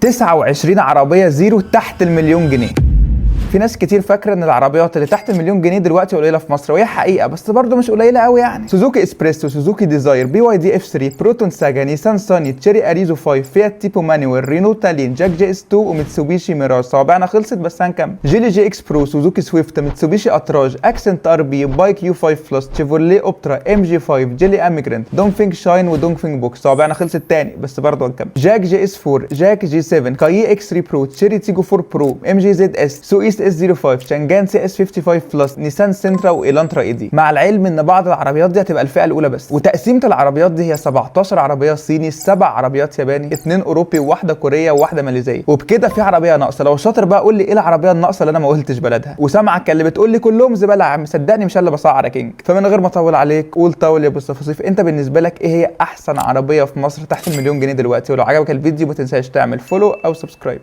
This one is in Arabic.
29 عربية زيرو تحت المليون جنيه. في ناس كتير فاكره ان العربيات اللي تحت المليون جنيه دلوقتي قليله في مصر، وهي حقيقه بس برضه مش قليله قوي يعني. سوزوكي اسبريسو، سوزوكي ديزاير، بي واي دي اف 3، بروتون ساجا، نيسان صاني، تشيري اريزو 5، فيات تيبو مانويل، رينو تالين، جاك جي اس 2 وميتسوبيشي ميراج. صوابعنا خلصت بس هنكمل. جيلي جي اكس برو، سوزوكي سويفت، ميتسوبيشي اتراج، اكسنت ار بي، بايك يو 5 بلس، شيفروليه اوبترا، ام جي 5، جيلي اميجرانت، دونفينج شاين ودونفينج بوكس. صوابعنا خلصت تاني بس برضه هنكمل. جاك جي اس 4، جاك جي 7، كاي اكس 3 برو، تشيري تيجو 4 برو، ام جي زد اس، سو ايست اس 05، شانجان سي اس 55 بلس، نيسان سنترا والانترا اي دي. مع العلم ان بعض العربيات دي هتبقى الفئه الاولى بس، وتقسيمه العربيات دي هي 17 عربيه صيني، 7 عربيات ياباني، 2 اوروبي وواحده كوريه وواحده ماليزيه، وبكده في عربيه ناقصه. لو شاطر بقى قول لي ايه العربيه الناقصه اللي انا ما قلتش بلدها. وسامعك اللي بتقول لي كلهم زباله يا عم، صدقني مش انا اللي بصعر يا كينج. فمن غير ما اطول عليك قول طول يا ابو الصفاصيف، انت بالنسبه لك ايه هي احسن عربيه في مصر تحت المليون جنيه دلوقتي؟ ولو عجبك الفيديو ما تنساش تعمل فولو او سبسكرايب.